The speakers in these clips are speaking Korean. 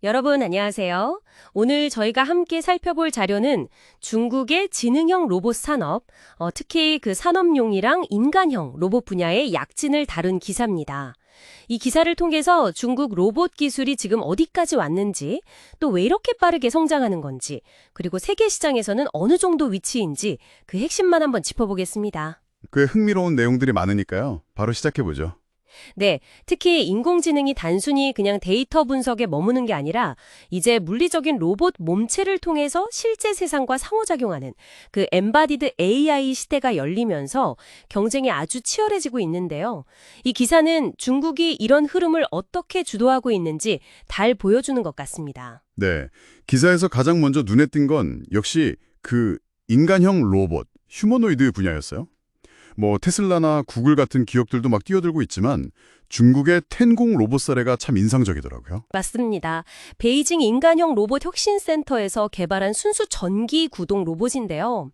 여러분 안녕하세요. 오늘 저희가 함께 살펴볼 자료는 중국의 지능형 로봇 산업, 특히 그 산업용이랑 인간형 로봇 분야의 약진을 다룬 기사입니다. 이 기사를 통해서 중국 로봇 기술이 지금 어디까지 왔는지, 또 왜 이렇게 빠르게 성장하는 건지, 그리고 세계 시장에서는 어느 정도 위치인지 그 핵심만 한번 짚어보겠습니다. 꽤 흥미로운 내용들이 많으니까요. 바로 시작해보죠. 네, 특히 인공지능이 단순히 그냥 데이터 분석에 머무는 게 아니라 이제 물리적인 로봇 몸체를 통해서 실제 세상과 상호작용하는 그 엠바디드 AI 시대가 열리면서 경쟁이 아주 치열해지고 있는데요. 이 기사는 중국이 이런 흐름을 어떻게 주도하고 있는지 잘 보여주는 것 같습니다. 네, 기사에서 가장 먼저 눈에 띈 건 역시 그 인간형 로봇, 휴머노이드 분야였어요. 테슬라나 구글 같은 기업들도 막 뛰어들고 있지만 중국의 텐공 로봇 사례가 참 인상적이더라고요. 맞습니다. 베이징 인간형 로봇 혁신센터에서 개발한 순수 전기 구동 로봇인데요.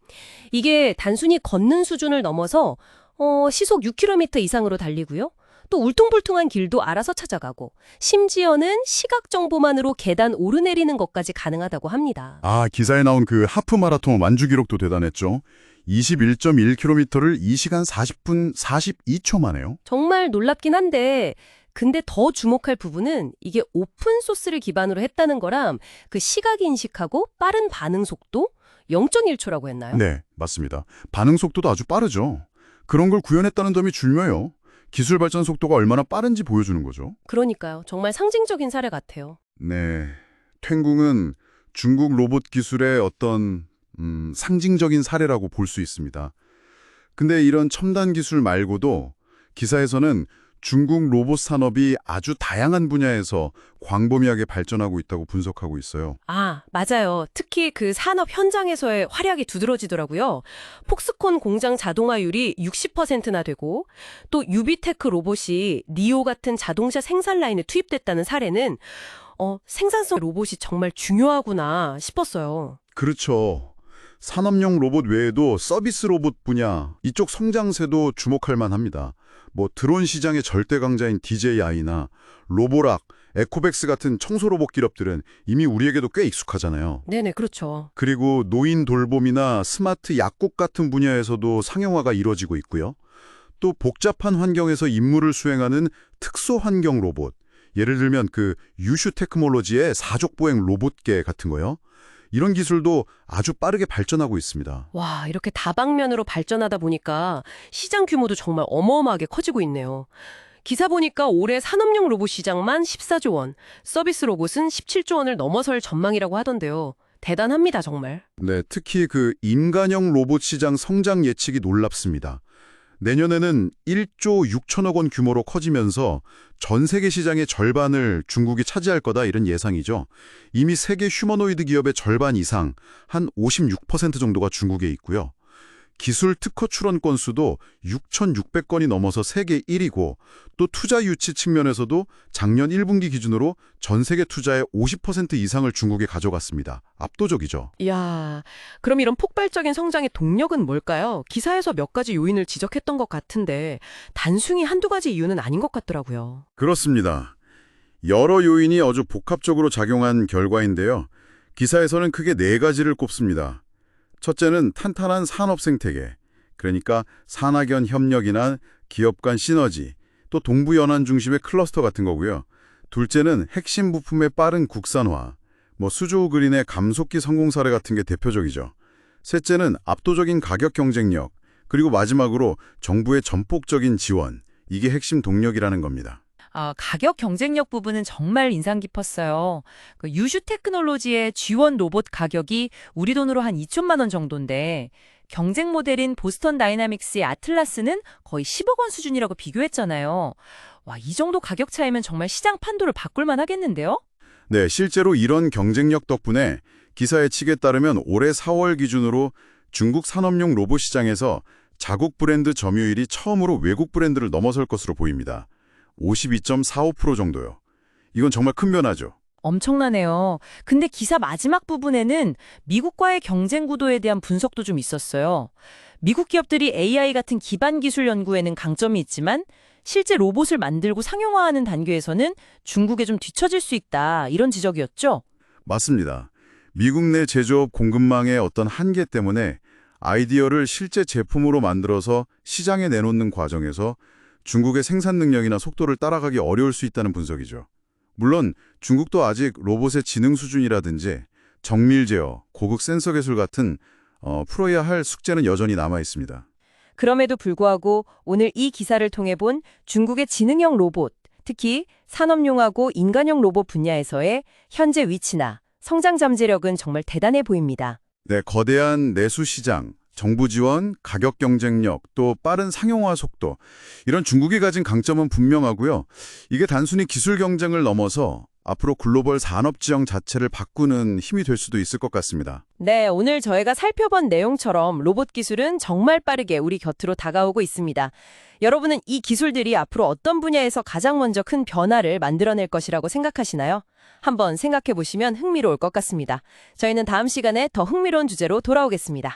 이게 단순히 걷는 수준을 넘어서 시속 6km 이상으로 달리고요. 또 울퉁불퉁한 길도 알아서 찾아가고 심지어는 시각 정보만으로 계단 오르내리는 것까지 가능하다고 합니다. 아, 기사에 나온 그 하프 마라톤 완주 기록도 대단했죠. 21.1km를 2시간 40분 42초 만에요. 정말 놀랍긴 한데 근데 더 주목할 부분은 이게 오픈 소스를 기반으로 했다는 거람 그 시각 인식하고 빠른 반응 속도 0.1초라고 했나요? 네, 맞습니다. 반응 속도도 아주 빠르죠. 그런 걸 구현했다는 점이 중요해요. 기술 발전 속도가 얼마나 빠른지 보여주는 거죠. 그러니까요. 정말 상징적인 사례 같아요. 네, 탱궁은 중국 로봇 기술의 어떤 상징적인 사례라고 볼 수 있습니다. 근데 이런 첨단 기술 말고도 기사에서는 중국 로봇 산업이 아주 다양한 분야에서 광범위하게 발전하고 있다고 분석하고 있어요. 아, 맞아요. 특히 그 산업 현장에서의 활약이 두드러지더라고요. 폭스콘 공장 자동화율이 60%나 되고 또 유비테크 로봇이 니오 같은 자동차 생산 라인에 투입됐다는 사례는 생산성 로봇이 정말 중요하구나 싶었어요. 그렇죠. 산업용 로봇 외에도 서비스 로봇 분야, 이쪽 성장세도 주목할 만합니다. 드론 시장의 절대 강자인 DJI나 로보락, 에코백스 같은 청소 로봇 기업들은 이미 우리에게도 꽤 익숙하잖아요. 네네, 그렇죠. 그리고 노인 돌봄이나 스마트 약국 같은 분야에서도 상용화가 이루어지고 있고요. 또 복잡한 환경에서 임무를 수행하는 특수 환경 로봇, 예를 들면 그 유슈 테크놀로지의 사족보행 로봇계 같은 거요. 이런 기술도 아주 빠르게 발전하고 있습니다. 와, 이렇게 다방면으로 발전하다 보니까 시장 규모도 정말 어마어마하게 커지고 있네요. 기사 보니까 올해 산업용 로봇 시장만 14조 원, 서비스 로봇은 17조 원을 넘어설 전망이라고 하던데요. 대단합니다, 정말. 네, 특히 그 인간형 로봇 시장 성장 예측이 놀랍습니다. 내년에는 1조 6천억 원 규모로 커지면서 전 세계 시장의 절반을 중국이 차지할 거다 이런 예상이죠. 이미 세계 휴머노이드 기업의 절반 이상, 한 56% 정도가 중국에 있고요. 기술 특허 출원 건수도 6,600건이 넘어서 세계 1위고 또 투자 유치 측면에서도 작년 1분기 기준으로 전 세계 투자의 50% 이상을 중국에 가져갔습니다. 압도적이죠. 이야, 그럼 이런 폭발적인 성장의 동력은 뭘까요? 기사에서 몇 가지 요인을 지적했던 것 같은데 단순히 한두 가지 이유는 아닌 것 같더라고요. 그렇습니다. 여러 요인이 아주 복합적으로 작용한 결과인데요. 기사에서는 크게 네 가지를 꼽습니다. 첫째는 탄탄한 산업 생태계, 그러니까 산학연 협력이나 기업 간 시너지, 또 동부연안 중심의 클러스터 같은 거고요. 둘째는 핵심 부품의 빠른 국산화, 수조 그린의 감속기 성공 사례 같은 게 대표적이죠. 셋째는 압도적인 가격 경쟁력, 그리고 마지막으로 정부의 전폭적인 지원, 이게 핵심 동력이라는 겁니다. 가격 경쟁력 부분은 정말 인상 깊었어요. 그 유슈 테크놀로지의 G1 로봇 가격이 우리 돈으로 한 2천만 원 정도인데 경쟁 모델인 보스턴 다이나믹스의 아틀라스는 거의 10억 원 수준이라고 비교했잖아요. 와, 이 정도 가격 차이면 정말 시장 판도를 바꿀 만 하겠는데요? 네, 실제로 이런 경쟁력 덕분에 기사의 측에 따르면 올해 4월 기준으로 중국 산업용 로봇 시장에서 자국 브랜드 점유율이 처음으로 외국 브랜드를 넘어설 것으로 보입니다. 52.45% 정도요. 이건 정말 큰 변화죠. 엄청나네요. 근데 기사 마지막 부분에는 미국과의 경쟁 구도에 대한 분석도 좀 있었어요. 미국 기업들이 AI 같은 기반 기술 연구에는 강점이 있지만 실제 로봇을 만들고 상용화하는 단계에서는 중국에 좀 뒤처질 수 있다. 이런 지적이었죠. 맞습니다. 미국 내 제조업 공급망의 어떤 한계 때문에 아이디어를 실제 제품으로 만들어서 시장에 내놓는 과정에서 중국의 생산 능력이나 속도를 따라가기 어려울 수 있다는 분석이죠. 물론 중국도 아직 로봇의 지능 수준이라든지 정밀 제어, 고급 센서 기술 같은 풀어야 할 숙제는 여전히 남아 있습니다. 그럼에도 불구하고 오늘 이 기사를 통해 본 중국의 지능형 로봇, 특히 산업용하고 인간형 로봇 분야에서의 현재 위치나 성장 잠재력은 정말 대단해 보입니다. 네, 거대한 내수 시장, 정부 지원, 가격 경쟁력, 또 빠른 상용화 속도, 이런 중국이 가진 강점은 분명하고요. 이게 단순히 기술 경쟁을 넘어서 앞으로 글로벌 산업 지형 자체를 바꾸는 힘이 될 수도 있을 것 같습니다. 네, 오늘 저희가 살펴본 내용처럼 로봇 기술은 정말 빠르게 우리 곁으로 다가오고 있습니다. 여러분은 이 기술들이 앞으로 어떤 분야에서 가장 먼저 큰 변화를 만들어낼 것이라고 생각하시나요? 한번 생각해 보시면 흥미로울 것 같습니다. 저희는 다음 시간에 더 흥미로운 주제로 돌아오겠습니다.